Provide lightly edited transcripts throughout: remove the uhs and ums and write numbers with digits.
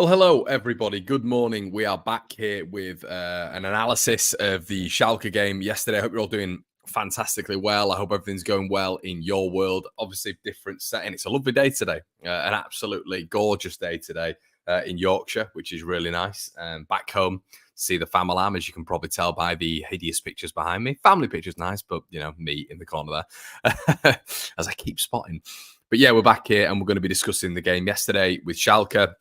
Well, hello, everybody. Good morning. We are back here with an analysis of the Schalke game yesterday. I hope you're all doing fantastically well. I hope everything's going well in your world. Obviously, different setting. It's a lovely day today, an absolutely gorgeous day today in Yorkshire, which is really nice. Back home, see the family, as you can probably tell by the hideous pictures behind me. Family pictures, nice, but, me in the corner there, as I keep spotting. But yeah, we're back here and we're going to be discussing the game yesterday with Schalke.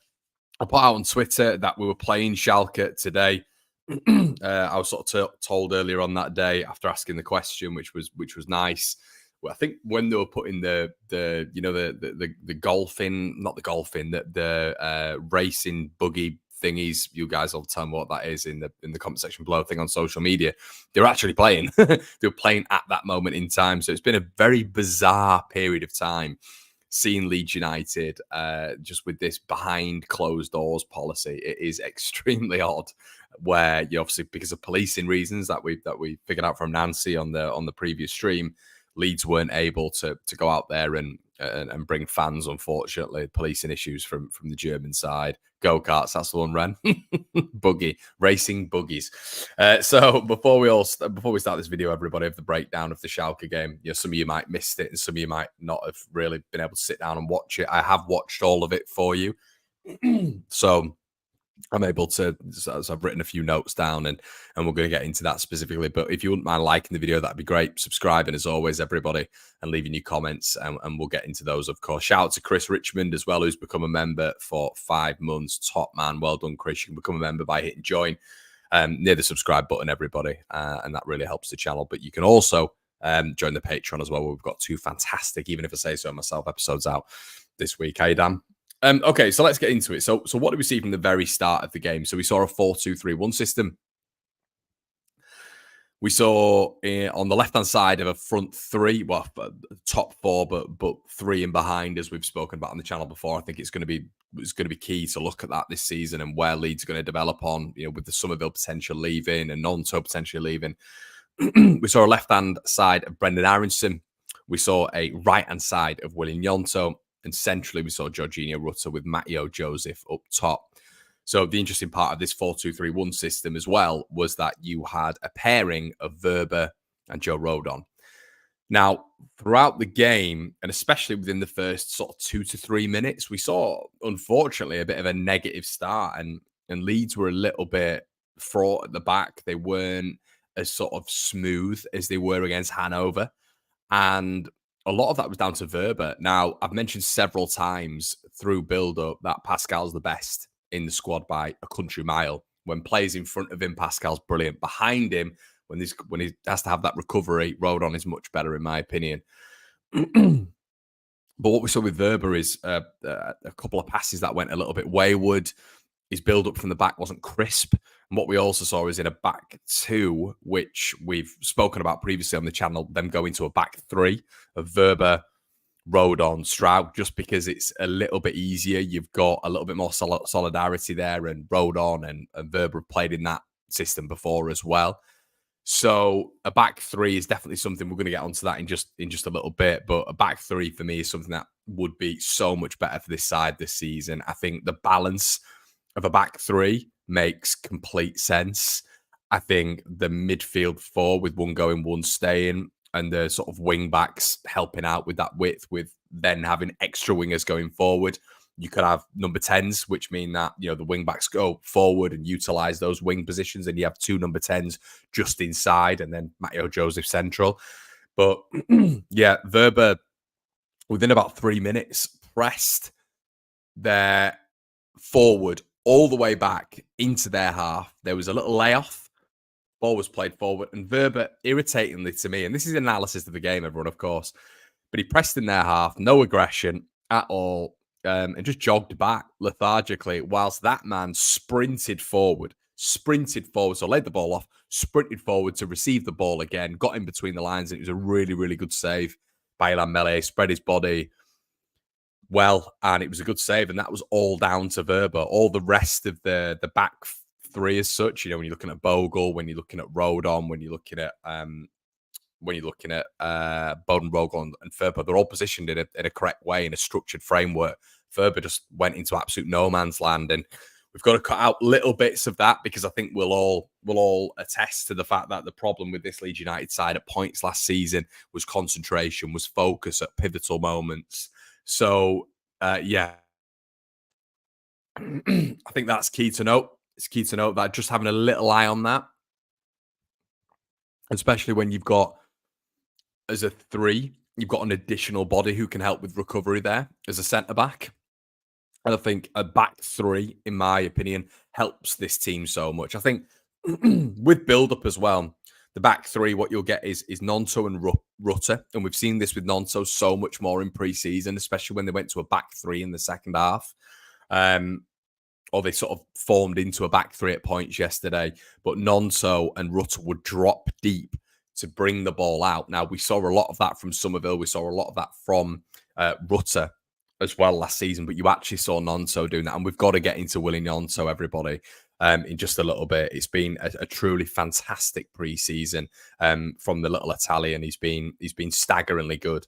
I put out on Twitter that we were playing Schalke today. I was sort of told earlier on that day after asking the question, which was nice. Well, I think when they were putting the golfing, not the golfing, the racing buggy thingies, you guys will tell me what that is in the comment section below. Thing on social media, they were actually playing. They were playing at that moment in time. So it's been a very bizarre period of time. Seeing Leeds United just with this behind closed doors policy, it is extremely odd. Where you obviously, because of policing reasons that we figured out from Nancy on the previous stream, Leeds weren't able to go out there and bring fans. Unfortunately, policing issues from the German side. Go-karts, that's the one, Ren. Racing buggies. So before we start this video, everybody, of the breakdown of the Schalke game, some of you might missed it and some of you might not have really been able to sit down and watch it. I have watched all of it for you. So I'm able to, so I've written a few notes down and we're going to get into that specifically. But if you wouldn't mind liking the video, that'd be great. Subscribing as always, everybody, and leaving your comments and we'll get into those, of course. Shout out to Chris Richmond as well, who's become a member for 5 months. Top man. Well done, Chris. You can become a member by hitting join near the subscribe button, everybody. And that really helps the channel. But you can also join the Patreon as well, where we've got 2 fantastic, even if I say so myself, episodes out this week. Hey, Dan. Okay, so let's get into it. So what did we see from the very start of the game? So we saw a 4-2-3-1 system. We saw on the left-hand side of a front 3, well, top 4, but 3 in behind, as we've spoken about on the channel before. I think it's going to be key to look at that this season and where Leeds are going to develop on, with the Somerville potential leaving and Gnonto potentially leaving. We saw a left-hand side of Brendan Aronson. We saw a right-hand side of William Gnonto. And centrally, we saw Jorginho Rutter with Matteo Joseph up top. So the interesting part of this 4-2-3-1 system as well was that you had a pairing of Wöber and Joe Rodon. Now, throughout the game, and especially within the first sort of 2 to 3 minutes, we saw, unfortunately, a bit of a negative start. And Leeds were a little bit fraught at the back. They weren't as sort of smooth as they were against Hanover. And a lot of that was down to Wöber. Now, I've mentioned several times through build-up that Pascal's the best in the squad by a country mile. When players in front of him, Pascal's brilliant. Behind him, when he has to have that recovery, Rodon is much better, in my opinion. But what we saw with Wöber is a couple of passes that went a little bit wayward. His build-up from the back wasn't crisp. And what we also saw is in a back 2, which we've spoken about previously on the channel, them going to a back 3 of Wöber, Rodon, Stroud, just because it's a little bit easier. You've got a little bit more solidarity there, and Rodon and Wöber have played in that system before as well. So a back 3 is definitely something we're going to get onto that in just a little bit. But a back 3 for me is something that would be so much better for this side this season. I think the balance of a back 3 makes complete sense. I think the midfield 4 with one going, one staying, and the sort of wing backs helping out with that width, with then having extra wingers going forward. You could have number 10s, which mean that, the wing backs go forward and utilize those wing positions, and you have 2 number 10s just inside, and then Matteo Joseph central. But yeah, Wöber, within about 3 minutes, pressed their forward all the way back into their half. There was a little layoff. Ball was played forward. And Wöber, irritatingly to me, and this is analysis of the game, everyone, of course, but he pressed in their half, no aggression at all, and just jogged back lethargically whilst that man sprinted forward. So laid the ball off, sprinted forward to receive the ball again, got in between the lines, and it was a really, really good save by Ilan Mele, spread his body well, and it was a good save, and that was all down to Wöber. All the rest of the back 3 as such, when you're looking at Bogle, when you're looking at Rodon, when you're looking at Boden, Bogle and Wöber, they're all positioned in a correct way, in a structured framework. Wöber just went into absolute no man's land, and We've got to cut out little bits of that because I think we'll all attest to the fact that the problem with this Leeds United side at points last season was concentration, was focus at pivotal moments. So yeah, I think that's key to note. It's key to note that just having a little eye on that, especially when you've got as a 3, you've got an additional body who can help with recovery there as a centre back. And I think a back 3, in my opinion, helps this team so much. I think with build up as well, the back 3, what you'll get is Gnonto and Rutter. And we've seen this with Gnonto so much more in pre-season, especially when they went to a back 3 in the second half. Or they sort of formed into a back 3 at points yesterday. But Gnonto and Rutter would drop deep to bring the ball out. Now, we saw a lot of that from Somerville. We saw a lot of that from Rutter as well last season, but you actually saw Gnonto doing that. And we've got to get into Willie Gnonto, everybody, in just a little bit. It's been a truly fantastic pre-season from the little Italian. He's been staggeringly good.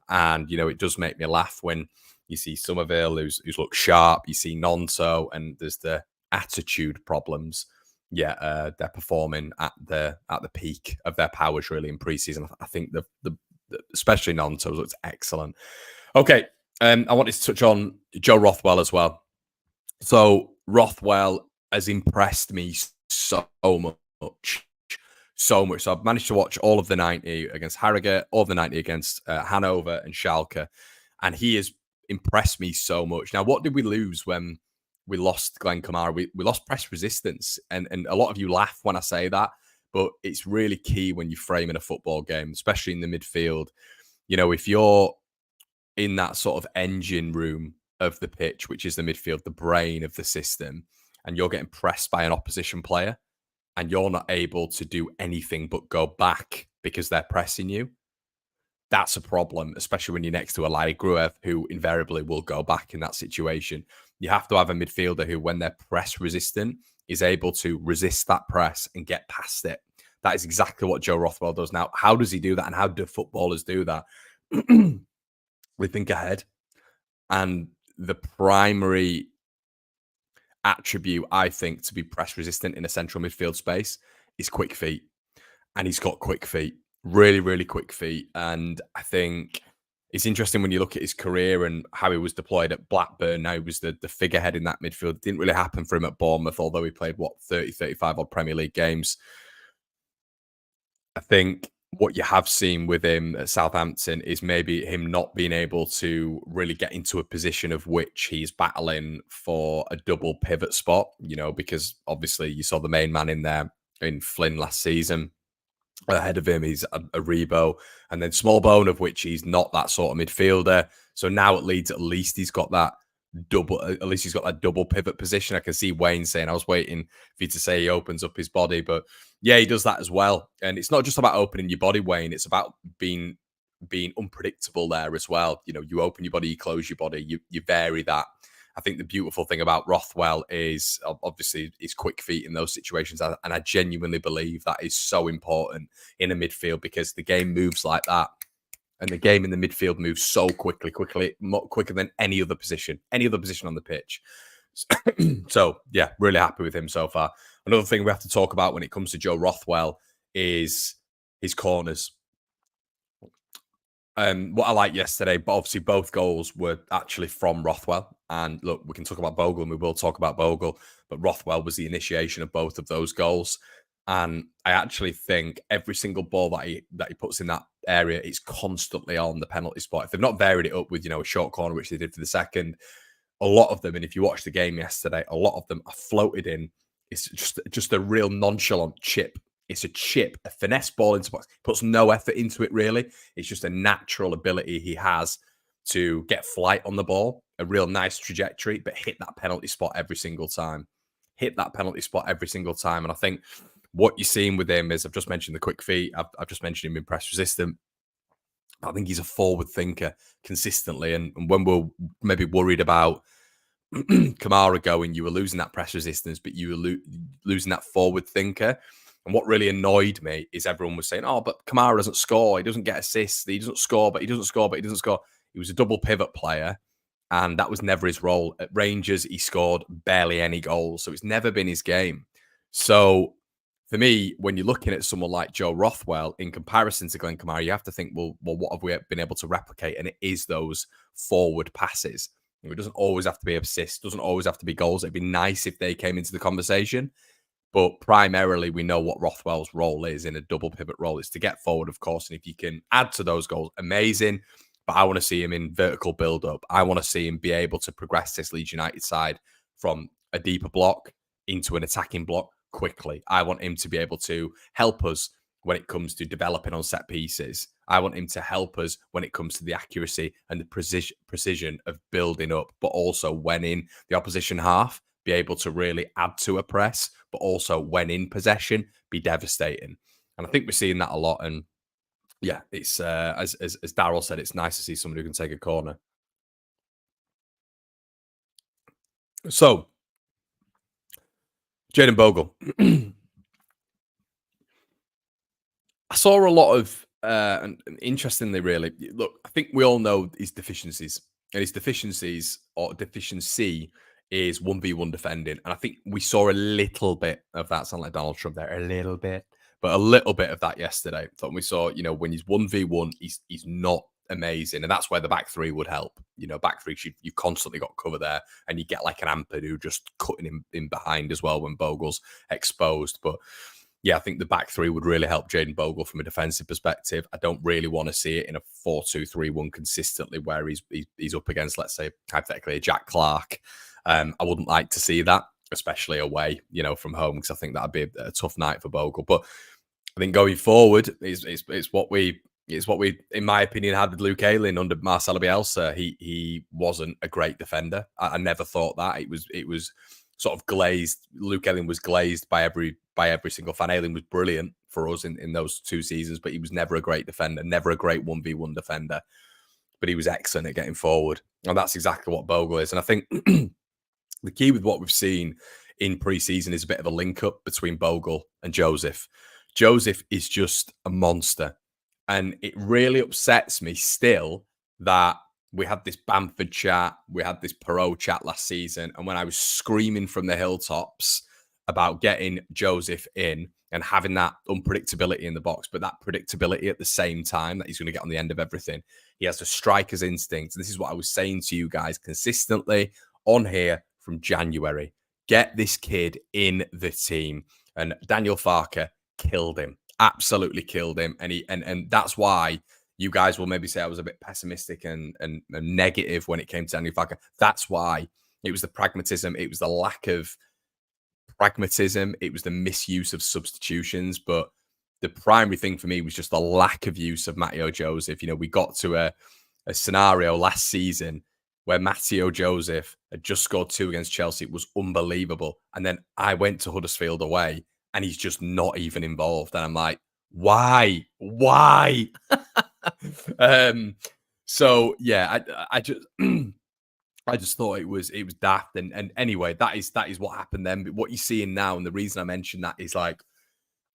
And, you know, it does make me laugh when you see Somerville, who's looked sharp. You see Gnonto, and there's the attitude problems. Yeah, they're performing at the peak of their powers really in pre-season. I think the especially Gnonto looks excellent. Okay, I wanted to touch on Joe Rothwell as well. So Rothwell has impressed me so much. So much. So I've managed to watch all of the 90 against Harrogate, all of the 90 against Hanover and Schalke, and he has impressed me so much. Now, what did we lose when we lost Glenn Kamara? We lost press resistance, and a lot of you laugh when I say that, but it's really key when you frame in a football game, especially in the midfield. You know, if you're in that sort of engine room of the pitch, which is the midfield, the brain of the system, and you're getting pressed by an opposition player and you're not able to do anything but go back because they're pressing you, that's a problem, especially when you're next to a Larry Gruev, who invariably will go back in that situation. You have to have a midfielder who, when they're press resistant, is able to resist that press and get past it. That is exactly what Joe Rothwell does. Now, how does he do that, and how do footballers do that? We think ahead. And the primary attribute, I think, to be press resistant in a central midfield space is quick feet. And he's got quick feet, really, really quick feet. And I think it's interesting when you look at his career and how he was deployed at Blackburn. Now he was the figurehead in that midfield. It didn't really happen for him at Bournemouth, although he played, 35 odd Premier League games. I think what you have seen with him at Southampton is maybe him not being able to really get into a position of which he's battling for a double pivot spot, you know, because obviously you saw the main man in there in Flynn last season. Ahead of him, he's a Rebo, and then Smallbone, of which he's not that sort of midfielder. So now at Leeds, at least he's got that double pivot position. I can see Wayne saying, I was waiting for you to say he opens up his body, but yeah, he does that as well. And it's not just about opening your body, Wayne. It's about being unpredictable there as well. You know, you open your body, you close your body, you vary that. I think the beautiful thing about Rothwell is obviously his quick feet in those situations. And I genuinely believe that is so important in a midfield, because the game moves like that. And the game in the midfield moves so quickly, quicker than any other position on the pitch. So, yeah, really happy with him so far. Another thing we have to talk about when it comes to Joe Rothwell is his corners. What I liked yesterday, but obviously both goals were actually from Rothwell. And look, we can talk about Bogle, and we will talk about Bogle, but Rothwell was the initiation of both of those goals. And I actually think every single ball that he puts in that area is constantly on the penalty spot. If they've not varied it up with, a short corner, which they did for the second, a lot of them, and if you watch the game yesterday, a lot of them are floated in. It's just a real nonchalant chip. It's a chip, a finesse ball into box. He puts no effort into it, really. It's just a natural ability he has to get flight on the ball, a real nice trajectory, but hit that penalty spot every single time. And I think what you're seeing with him is, I've just mentioned the quick feet. I've just mentioned him in press resistant. I think he's a forward thinker consistently. And when we're maybe worried about Kamara going, you were losing that press resistance, but you were losing that forward thinker. And what really annoyed me is everyone was saying, oh, but Kamara doesn't score. He doesn't get assists. He doesn't score, but he doesn't score, but he doesn't score. He was a double pivot player. And that was never his role. At Rangers, he scored barely any goals. So it's never been his game. So for me, when you're looking at someone like Joe Rothwell in comparison to Glenn Kamara, you have to think, well, what have we been able to replicate? And it is those forward passes. It doesn't always have to be assists, doesn't always have to be goals. It'd be nice if they came into the conversation. But primarily, we know what Rothwell's role is in a double pivot role. It's to get forward, of course. And if you can add to those goals, amazing. But I want to see him in vertical build-up. I want to see him be able to progress this Leeds United side from a deeper block into an attacking block quickly. I want him to be able to help us when it comes to developing on set pieces. I want him to help us when it comes to the accuracy and the precision of building up, but also when in the opposition half, be able to really add to a press, but also when in possession, be devastating. And I think we're seeing that a lot. And yeah, it's as Daryl said, it's nice to see somebody who can take a corner. So, Jayden Bogle. I saw a lot of, and interestingly, really, look, I think we all know his deficiencies, and his deficiencies or deficiency is 1v1 defending. And I think we saw a little bit of that, sound like Donald Trump there, a little bit, but a little bit of that yesterday. So we saw, when he's 1v1, he's not amazing. And that's where the back three would help. Back three, you constantly got cover there, and you get like an Ampadu just cutting him in behind as well when Bogle's exposed. But yeah, I think the back three would really help Jayden Bogle from a defensive perspective. I don't really want to see it in a 4-2-3-1 consistently where he's up against, let's say, hypothetically, a Jack Clark. I wouldn't like to see that, especially away, from home, because I think that'd be a tough night for Bogle. But I think going forward, it's what we, in my opinion, had with Luke Ayling under Marcelo Bielsa. He wasn't a great defender. I never thought that. It was sort of glazed. Luke Ayling was glazed by every single fan. Ayling was brilliant for us in those 2 seasons, but he was never a great defender, never a great 1v1 defender. But he was excellent at getting forward. And that's exactly what Bogle is. And I think the key with what we've seen in pre-season is a bit of a link up between Bogle and Joseph. Joseph is just a monster. And it really upsets me still that we had this Bamford chat, we had this Perot chat last season. And when I was screaming from the hilltops about getting Joseph in and having that unpredictability in the box, but that predictability at the same time that he's going to get on the end of everything. He has a striker's instinct. This is what I was saying to you guys consistently on here from January. Get this kid in the team. And Daniel Farke killed him, absolutely killed him. And that's why you guys will maybe say I was a bit pessimistic and negative when it came to Daniel Farke. That's why. It was the pragmatism. It was the lack of pragmatism. It was the misuse of substitutions. But the primary thing for me was just the lack of use of Matteo Joseph. We got to a scenario last season where Matteo Joseph had just scored 2 against Chelsea. It was unbelievable. And then I went to Huddersfield away and he's just not even involved. And I'm like, why? So yeah, I just I just thought it was daft. And anyway, that is what happened then. But what you're seeing now, and the reason I mentioned that is like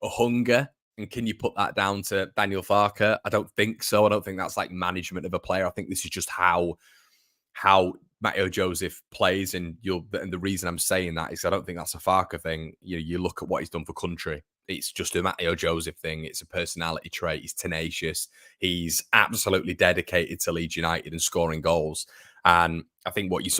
a hunger. And can you put that down to Daniel Farke? I don't think so. I don't think that's like management of a player. I think this is just how Matteo Joseph plays. And the reason I'm saying that is I don't think that's a Farke thing. You look at what he's done for country. It's just a Matteo Joseph thing. It's a personality trait. He's tenacious. He's absolutely dedicated to Leeds United and scoring goals. And I think what you've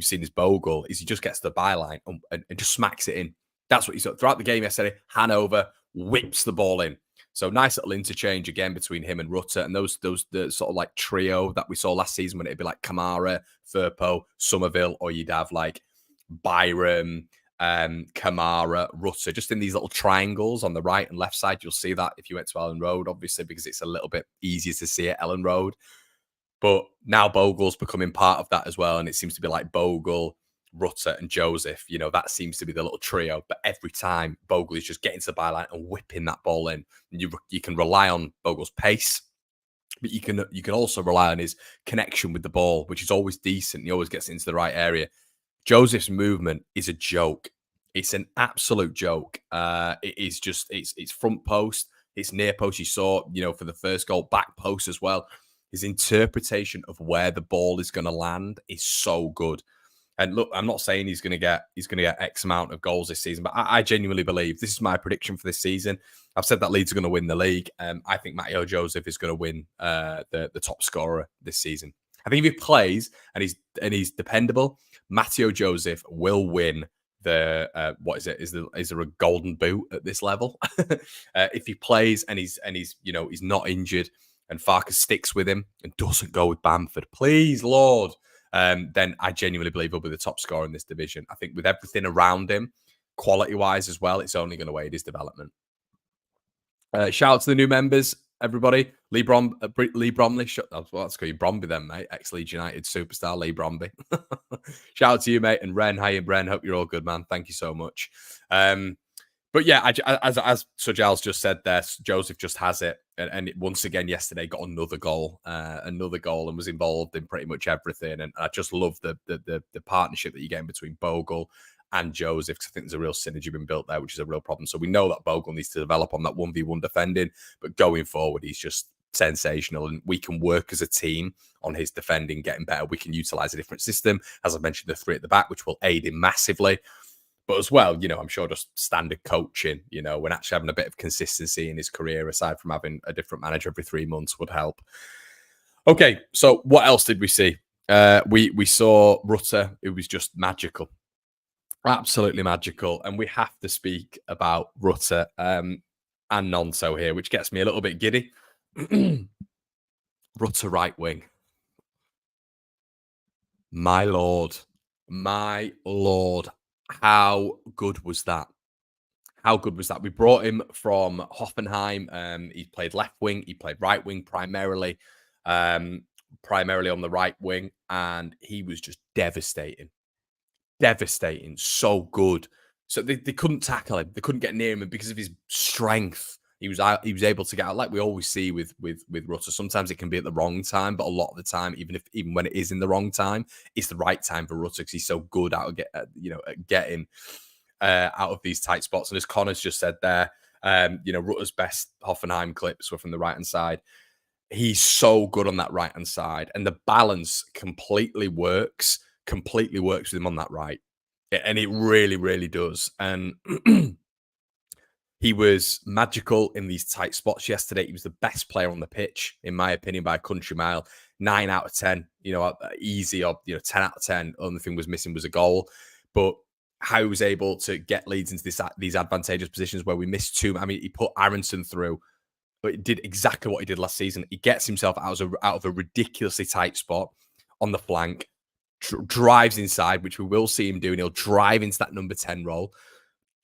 seen is Bogle is he just gets to the byline and just smacks it in. That's what you saw throughout the game yesterday. Hanover whips the ball in. So nice little interchange again between him and Rutter. And the sort of like trio that we saw last season when it'd be like Kamara, Firpo, Somerville, or you'd have like Byram, Kamara, Rutter, just in these little triangles on the right and left side. You'll see that if you went to Ellen Road, obviously, because it's a little bit easier to see at Ellen Road. But now Bogle's becoming part of that as well. And it seems to be like Bogle, Rutter and Joseph, that seems to be the little trio. But every time Bogle is just getting to the byline and whipping that ball in. And you can rely on Bogle's pace, but you can also rely on his connection with the ball, which is always decent. He always gets into the right area. Joseph's movement is a joke. It's an absolute joke. It is just it's front post, it's near post. You saw, for the first goal, back post as well. His interpretation of where the ball is going to land is so good. And look, I'm not saying he's gonna get X amount of goals this season, but I genuinely believe this is my prediction for this season. I've said that Leeds are going to win the league. I think Matteo Joseph is going to win the top scorer this season. I think if he plays and he's dependable, Matteo Joseph will win the what is it? Is there a golden boot at this level? If he plays and he's not injured and Farkas sticks with him and doesn't go with Bamford, please Lord, then I genuinely believe he'll be the top scorer in this division. I think with everything around him, quality-wise as well, it's only going to aid his development. Shout out to the new members, everybody. Lee Bromley. Let's go you Bromby then, mate. Ex-Leeds United superstar Lee Bromby. Shout out to you, mate. And Ren. Hi, Ren. Hope you're all good, man. Thank you so much. But yeah, as Sir Giles just said there, Joseph just has it. And once again, yesterday got another goal and was involved in pretty much everything. And I just love the partnership that you're getting between Bogle and Joseph, because I think there's a real synergy being built there, which is a real problem. So we know that Bogle needs to develop on that 1v1 defending, but going forward, he's just sensational, and we can work as a team on his defending getting better. We can utilize a different system, as I mentioned, the three at the back, which will aid him massively. But as well, I'm sure just standard coaching, when actually having a bit of consistency in his career, aside from having a different manager every 3 months, would help. Okay, so what else did we see? We saw Rutter, who was just magical. Absolutely magical. And we have to speak about Rutter and Gnonto here, which gets me a little bit giddy. Rutter right wing. My Lord. How good was that? How good was that? We brought him from Hoffenheim. He played left wing. He played right wing primarily on the right wing. And he was just devastating. So good. So they couldn't tackle him. They couldn't get near him. And because of his strength, he was able to get out, like we always see with Rutter. Sometimes it can be at the wrong time, but a lot of the time, even when it is in the wrong time, it's the right time for Rutter, because he's so good at getting out of these tight spots. And as Connor's just said there, Rutter's best Hoffenheim clips were from the right hand side. He's so good on that right hand side, and the balance completely works with him on that right, and it really, really does. And he was magical in these tight spots yesterday. He was the best player on the pitch, in my opinion, by a country mile. 9 out of 10, easy, or 10 out of 10. Only thing was missing was a goal. But how he was able to get Leeds into these advantageous positions where we missed two. I mean, he put Aronson through, but he did exactly what he did last season. He gets himself out of a ridiculously tight spot on the flank, drives inside, which we will see him doing. He'll drive into that number 10 role,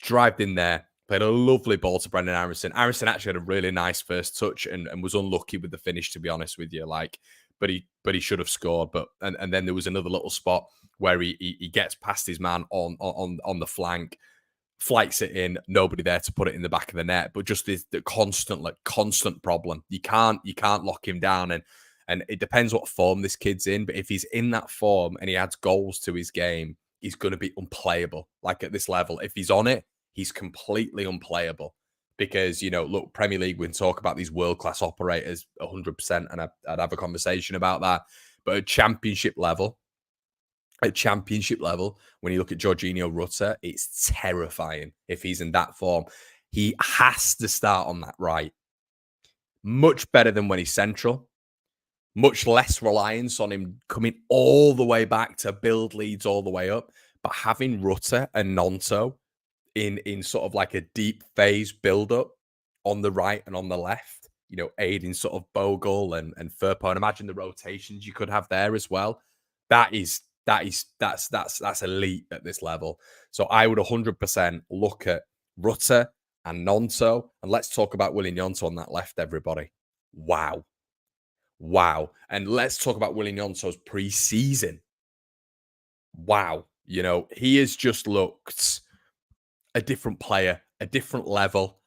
drived in there, played a lovely ball to Brendan Aronson. Aronson actually had a really nice first touch and was unlucky with the finish, to be honest with you. But he should have scored. But and then there was another little spot where he gets past his man on the flank, flights it in, nobody there to put it in the back of the net. But just the constant problem. You can't lock him down, and it depends what form this kid's in. But if he's in that form and he adds goals to his game, he's going to be unplayable. Like at this level, if he's on it, he's completely unplayable. Because, look, Premier League, we can talk about these world-class operators 100%, and I'd have a conversation about that. But at championship level, when you look at Jorginho Rutter, it's terrifying if he's in that form. He has to start on that right. Much better than when he's central. Much less reliance on him coming all the way back to build Leeds all the way up. But having Rutter and Gnonto in sort of like a deep phase build-up on the right and on the left, aiding sort of Bogle and Firpo, and imagine the rotations you could have there as well. That's elite at this level. So I would 100% look at Rutter and Gnonto, and let's talk about Willy Gnonto on that left, everybody. Wow. And let's talk about Willy Gnonto's pre-season. Wow. He has just looked a different player, a different level.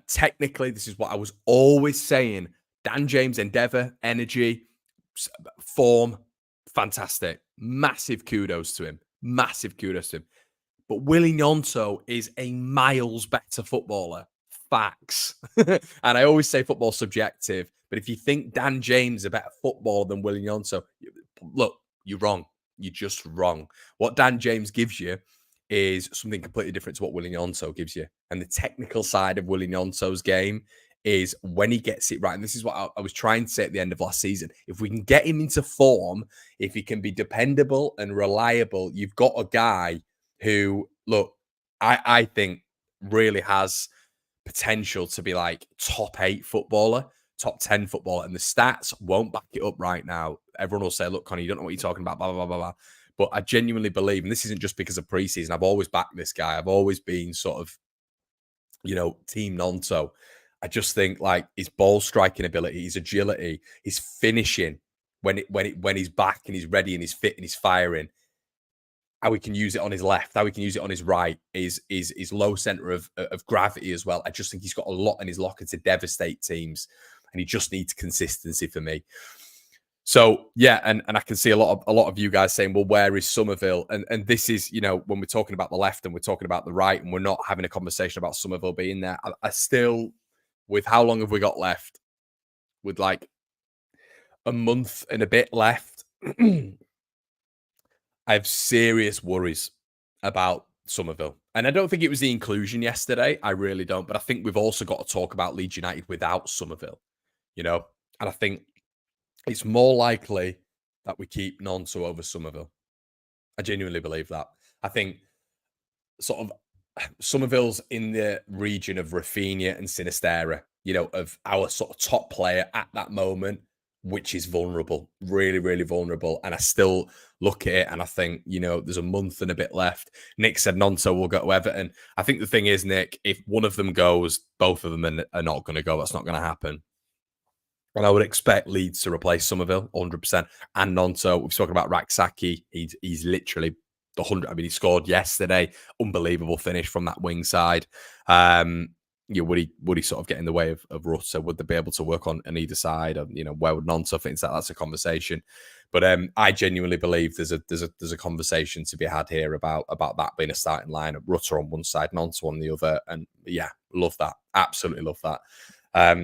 Technically, this is what I was always saying. Dan James endeavor, energy, form, fantastic. Massive kudos to him. But Willy Gnonto is a miles better footballer. facts. And I always say football's subjective, but if you think Dan James is a better footballer than William Gnonto, look, you're wrong. You're just wrong. What Dan James gives you is something completely different to what William Gnonto gives you. And the technical side of William Gnonto's game is when he gets it right. And this is what I was trying to say at the end of last season. If we can get him into form, if he can be dependable and reliable, you've got a guy who, look, I think really has potential to be like top 8 footballer, top 10 footballer, and the stats won't back it up right now. Everyone will say, look, Connie, you don't know what you're talking about, blah, blah, blah, blah, blah. But I genuinely believe, and this isn't just because of preseason, I've always backed this guy. I've always been sort of, team Gnonto. I just think like his ball striking ability, his agility, his finishing when he's back and he's ready and he's fit and he's firing, how he can use it on his left, how he can use it on his right, is low center of gravity as well. I just think he's got a lot in his locker to devastate teams, and he just needs consistency for me. So yeah, and I can see a lot of you guys saying, well, where is Somerville? And this is, when we're talking about the left and we're talking about the right, and we're not having a conversation about Somerville being there. I still, with how long have we got left? With like a month and a bit left, I have serious worries about Somerville. And I don't think it was the inclusion yesterday. I really don't. But I think we've also got to talk about Leeds United without Somerville, And I think it's more likely that we keep Gnonto over Somerville. I genuinely believe that. I think sort of Somerville's in the region of Rafinha and Sinistera, of our sort of top player at that moment, which is vulnerable, really, really vulnerable. And I still look at it and I think, there's a month and a bit left. Nick said Gnonto will go to Everton. I think the thing is, Nick, if one of them goes, both of them are not going to go. That's not going to happen. And I would expect Leeds to replace Somerville 100%. And Gnonto, we've spoken about Raksaki. He's literally the 100. I mean, he scored yesterday. Unbelievable finish from that wing side. Would he sort of get in the way of Rutter? Would they be able to work on either side? Or, where would Gnonto fit into that? That's a conversation. But I genuinely believe there's a conversation to be had here about that being a starting line. Rutter on one side, Gnonto on the other. And yeah, love that. Absolutely love that.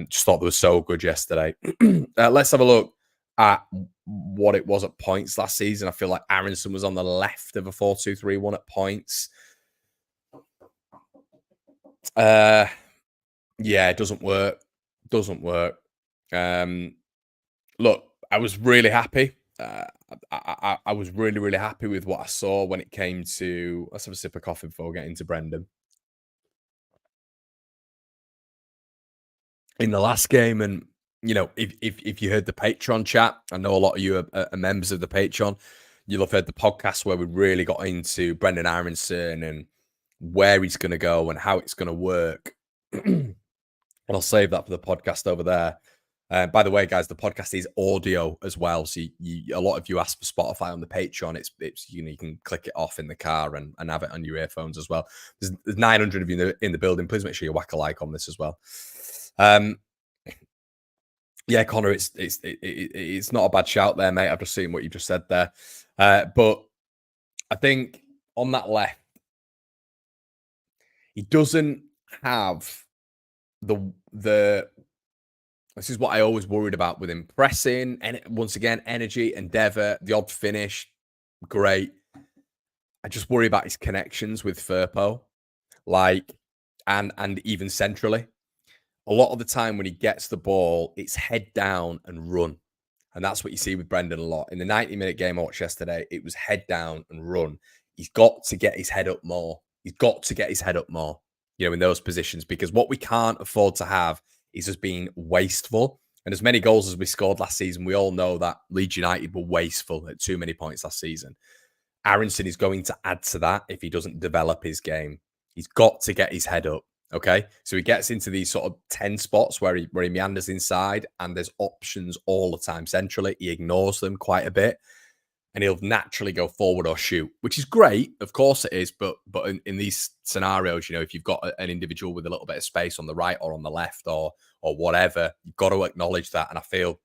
Just thought they were so good yesterday. Let's have a look at what it was at points last season. I feel like Aronson was on the left of a 4-2-3-1 at points. Yeah, it doesn't work. Look, I was really happy. I was really, really happy with what I saw when it came to... Let's have a sip of coffee before we get into Brendan. In the last game, and if you heard the Patreon chat, I know a lot of you are members of the Patreon. You'll have heard the podcast where we really got into Brendan Aronson and where he's going to go and how it's going to work. And I'll save that for the podcast over there. By the way, guys, the podcast is audio as well. So a lot of you ask for Spotify on the Patreon. It's you can click it off in the car and have it on your earphones as well. There's 900 of you in the building. Please make sure you whack a like on this as well. Yeah, Connor, it's not a bad shout there, mate. I've just seen what you just said there. But I think on that left, he doesn't have the this is what I always worried about with him. Pressing, and once again, energy, endeavour, the odd finish, great. I just worry about his connections with Firpo, and even centrally. A lot of the time when he gets the ball, it's head down and run. And that's what you see with Brendan a lot. In the 90-minute game I watched yesterday, it was head down and run. He's got to get his head up more. In those positions, because what we can't afford to have is just being wasteful. And as many goals as we scored last season, we all know that Leeds United were wasteful at too many points last season. Aronson is going to add to that if he doesn't develop his game. He's got to get his head up. Okay, so he gets into these sort of 10 spots where he meanders inside, and there's options all the time centrally. He ignores them quite a bit, and he'll naturally go forward or shoot, which is great. Of course it is, but in these scenarios, if you've got an individual with a little bit of space on the right or on the left or whatever, you've got to acknowledge that. And I feel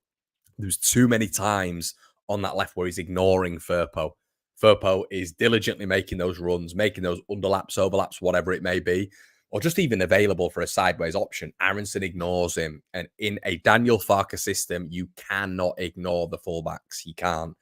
there's too many times on that left where he's ignoring Firpo. Firpo is diligently making those runs, making those underlaps, overlaps, whatever it may be. or just even available for a sideways option, Aronson ignores him. And in a Daniel Farke system, you cannot ignore the fullbacks. You can't.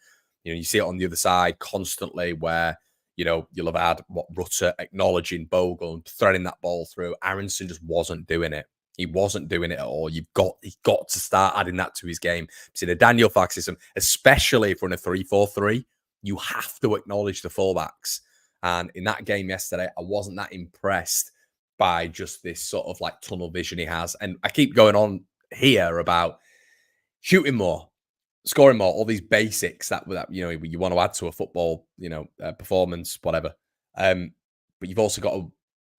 You see it on the other side constantly where, you'll have had Rutter acknowledging Bogle and threading that ball through. Aronson just wasn't doing it. He wasn't doing it at all. He's got to start adding that to his game. See, the Daniel Farke system, especially if we're in a 3-4-3, you have to acknowledge the fullbacks. And in that game yesterday, I wasn't that impressed by just this sort of like tunnel vision he has. And I keep going on here about shooting more, scoring more, all these basics that you want to add to a football, performance, whatever. But you've also got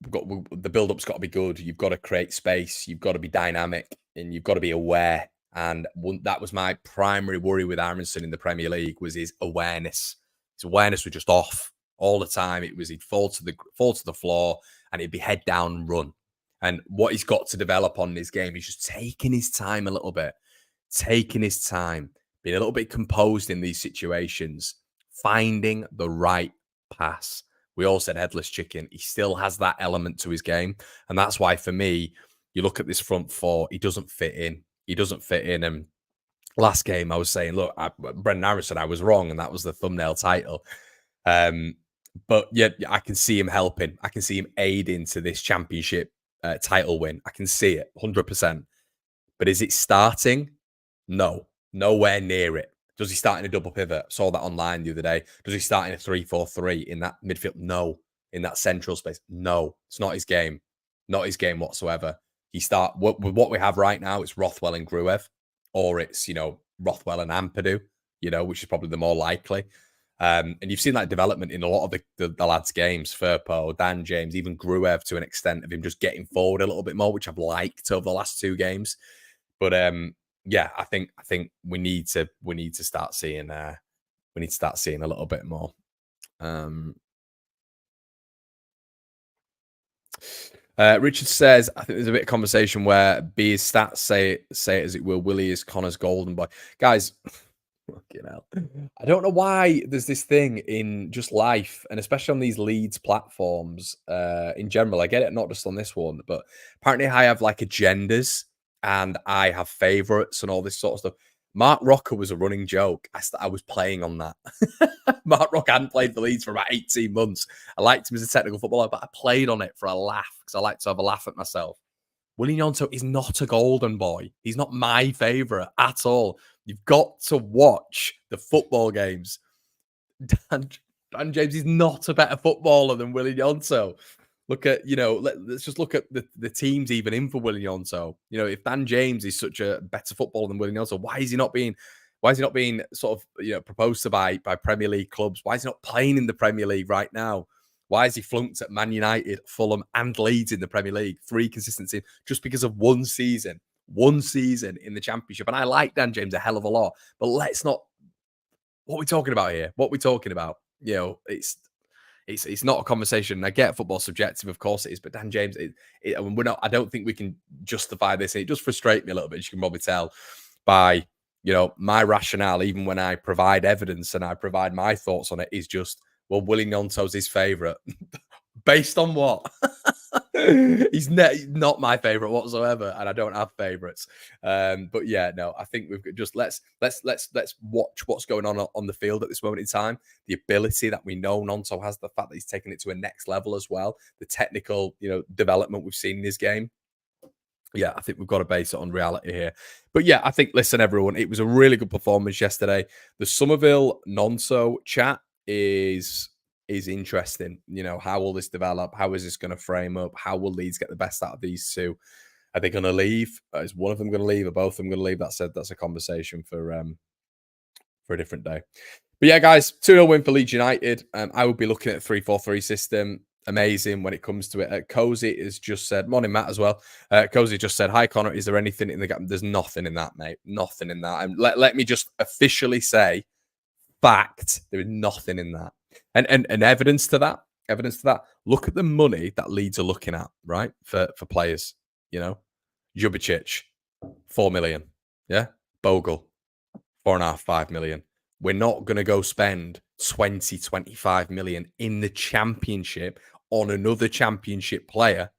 the build-up's got to be good. You've got to create space. You've got to be dynamic, and you've got to be aware. And that was my primary worry with Aronson in the Premier League, was his awareness. His awareness was just off all the time. He'd fall to the floor, and he'd be head down and run. And what he's got to develop on this game is just taking his time a little bit, taking his time, being a little bit composed in these situations, finding the right pass. We all said headless chicken. He still has that element to his game. And that's why, for me, you look at this front four, he doesn't fit in. He doesn't fit in. And last game, I was saying, look, Brendan Harrison, I was wrong, and that was the thumbnail title. But yeah, I can see him helping. I can see him aiding to this championship title win. I can see it 100%. But is it starting? No, nowhere near it. Does he start in a double pivot? Saw that online the other day. Does he start in a 3-4-3 in that midfield? No. In that central space? No. It's not his game. Not his game whatsoever. With what we have right now, it's Rothwell and Gruev, or it's, Rothwell and Ampadu, which is probably the more likely. And you've seen that development in a lot of the lads' games. Firpo, Dan James, even Gruev, to an extent, of him just getting forward a little bit more, which I've liked over the last 2 games. But yeah, I think we need to start seeing a little bit more. Richard says, I think there's a bit of conversation where B's stats say it as it will. Willie is Connor's golden boy. Guys, fucking hell. I don't know why there's this thing in just life, and especially on these Leeds platforms in general. I get it, not just on this one, but apparently I have like agendas and I have favourites and all this sort of stuff. Mark Rocker was a running joke. I was playing on that. Mark Rocker hadn't played for Leeds for about 18 months. I liked him as a technical footballer, but I played on it for a laugh because I like to have a laugh at myself. Willie Gnonto is not a golden boy. He's not my favourite at all. You've got to watch the football games. Dan James is not a better footballer than Willie Gnonto. Look at, let's just look at the teams even in for Willie Gnonto. If Dan James is such a better footballer than Willie Gnonto, why is he not being sort of, proposed to by Premier League clubs? Why is he not playing in the Premier League right now? Why is he flunked at Man United, Fulham, and Leeds in the Premier League? 3 consistency just because of one season in the Championship. And I like Dan James a hell of a lot, but let's not. What are we talking about here? What are we talking about? It's not a conversation. I get football subjective, of course it is, but Dan James, we're not. I don't think we can justify this. It does frustrate me a little bit, as you can probably tell by my rationale. Even when I provide evidence and I provide my thoughts on it, is just, well, Willie Gnonto's his favourite. Based on what? He's not my favourite whatsoever, and I don't have favourites. But yeah, no, I think we've got just let's watch what's going on the field at this moment in time. The ability that we know Gnonto has, the fact that he's taken it to a next level as well, the technical development we've seen in his game. Yeah, I think we've got to base it on reality here. But yeah, I think, listen, everyone, it was a really good performance yesterday. The Somerville Gnonto chat is interesting. How will this develop? How is this going to frame up? How will Leeds get the best out of these two? Are they going to leave? Is one of them going to leave? Are both of them going to leave? That's a conversation for a different day. But yeah, guys, 2-0 win for Leeds United. I would be looking at a 3-4-3 system. Amazing when it comes to it. Cozy has just said, morning, Matt, as well. Cozy just said, hi, Connor. Is there anything in the gap? There's nothing in that, mate. Nothing in that. And let me just officially say, fact, there is nothing in that. And evidence to that. Look at the money that Leeds are looking at, right? For players, Jubicic, 4 million. Yeah. Bogle, 4.5, 5 million. We're not going to go spend 20, 25 million in the Championship on another Championship player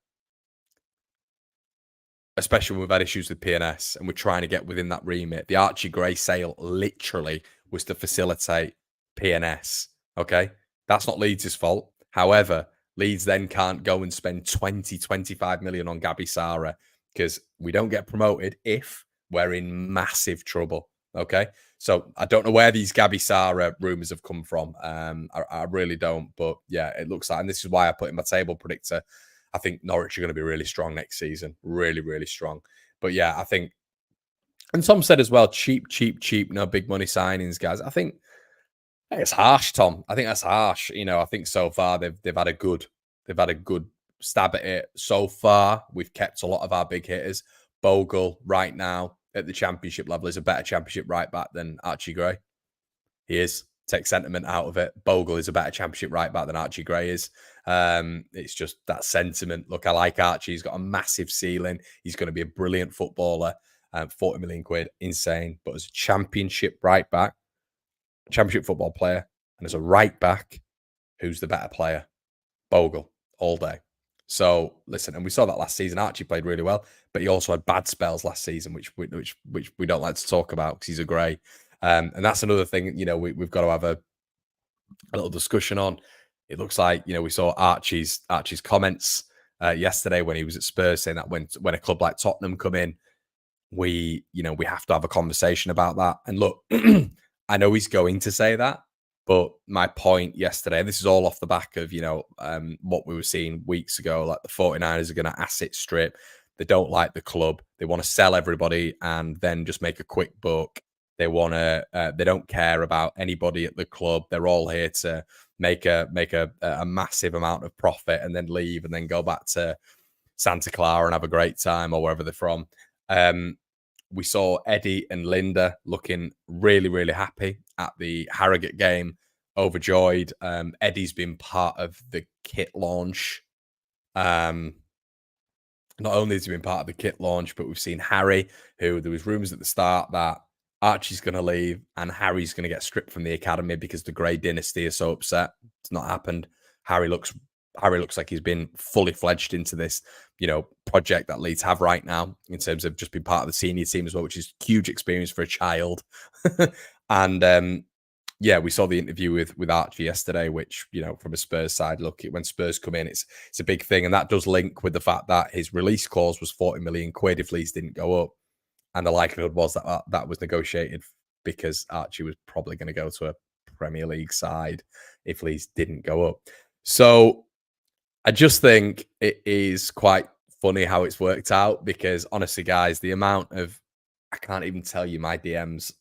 especially when we've had issues with PNS and we're trying to get within that remit. The Archie Gray sale literally was to facilitate PNS. Okay. That's not Leeds' fault. However, Leeds then can't go and spend 20, 25 million on Gabby Sara because we don't get promoted if we're in massive trouble. Okay. So I don't know where these Gabby Sara rumours have come from. I really don't. But yeah, it looks like, and this is why I put in my table predictor, I think Norwich are going to be really strong next season. Really, really strong. But yeah, I think, and Tom said as well, cheap, cheap, cheap, no big money signings, guys. I think it's harsh, Tom. I think that's harsh. I think so far they've had a good stab at it. So far, we've kept a lot of our big hitters. Bogle right now at the championship level is a better championship right back than Archie Gray. He is. Take sentiment out of it. Bogle is a better championship right back than Archie Gray is. It's just that sentiment. Look, I like Archie. He's got a massive ceiling. He's going to be a brilliant footballer. 40 million quid, insane. But as a championship right back, championship football player, and as a right back, who's the better player? Bogle, all day. So listen, and we saw that last season. Archie played really well, but he also had bad spells last season, which we don't like to talk about because he's a grey. And that's another thing, we've got to have a little discussion on. It looks like, we saw Archie's comments yesterday when he was at Spurs saying that when a club like Tottenham come in, we have to have a conversation about that. And look, I know he's going to say that, but my point yesterday, and this is all off the back of, what we were seeing weeks ago, like the 49ers are going to asset strip. They don't like the club. They want to sell everybody and then just make a quick buck. They want to. They don't care about anybody at the club. They're all here to make a massive amount of profit and then leave and then go back to Santa Clara and have a great time or wherever they're from. We saw Eddie and Linda looking really, really happy at the Harrogate game, overjoyed. Eddie's been part of the kit launch. Not only has he been part of the kit launch, but we've seen Harry, who there was rumours at the start that Archie's going to leave and Harry's going to get stripped from the academy because the Grey dynasty is so upset. It's not happened. Harry looks like he's been fully fledged into this, project that Leeds have right now in terms of just being part of the senior team as well, which is huge experience for a child. And we saw the interview with Archie yesterday, which, from a Spurs side, look, when Spurs come in, it's a big thing. And that does link with the fact that his release clause was 40 million quid if Leeds didn't go up. And the likelihood was that was negotiated because Archie was probably going to go to a Premier League side if Leeds didn't go up. So I just think it is quite funny how it's worked out because honestly, guys, the amount of, I can't even tell you my DMs,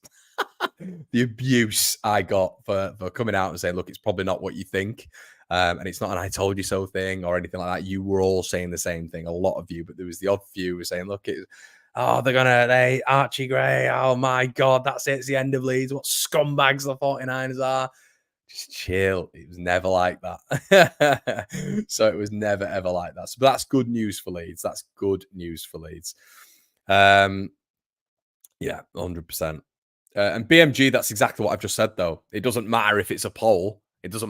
the abuse I got for coming out and saying, look, it's probably not what you think. And it's not an I told you so thing or anything like that. You were all saying the same thing, a lot of you, but there was the odd few who were saying, look, they Archie Gray. Oh my God, that's it. It's the end of Leeds. What scumbags the 49ers are. Just chill. It was never like that. So it was never, ever like that. So, but that's good news for Leeds. That's good news for Leeds. Yeah, 100%. And BMG, that's exactly what I've just said, though. It doesn't matter if it's a poll. It's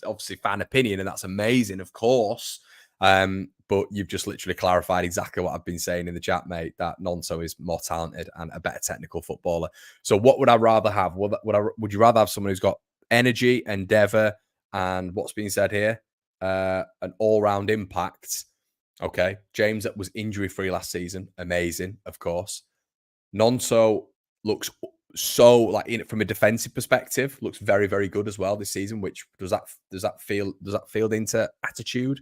obviously fan opinion, and that's amazing, of course. But you've just literally clarified exactly what I've been saying in the chat, mate, that Gnonto is more talented and a better technical footballer. So what would I rather have? Would you rather have someone who's got energy, endeavour, and what's being said here, an all-round impact? Okay, James that was injury-free last season. Amazing, of course. Gnonto looks so, like, from a defensive perspective, looks very, very good as well this season, which does that field into attitude?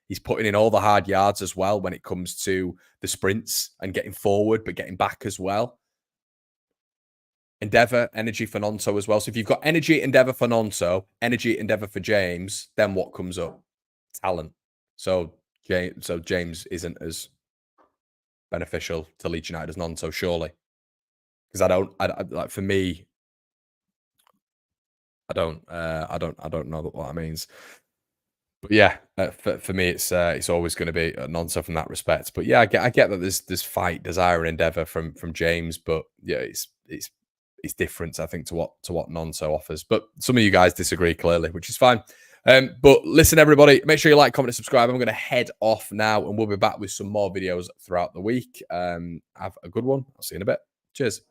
He's putting in all the hard yards as well when it comes to the sprints and getting forward, but getting back as well. Endeavour, energy for Gnonto as well. So if you've got energy, endeavour for Gnonto, energy, endeavour for James, then what comes up? Talent. So James isn't as beneficial to Leeds United as Gnonto, surely. Because I don't know what that means. But yeah, for me, it's always going to be Gnonto from that respect. But yeah, I get that there's fight, desire, and endeavour from James, but yeah, it's different, I think, to what Gnonto offers. But some of you guys disagree clearly, which is fine. But listen, everybody, make sure you like, comment, and subscribe. I'm going to head off now, and we'll be back with some more videos throughout the week. Have a good one. I'll see you in a bit. Cheers.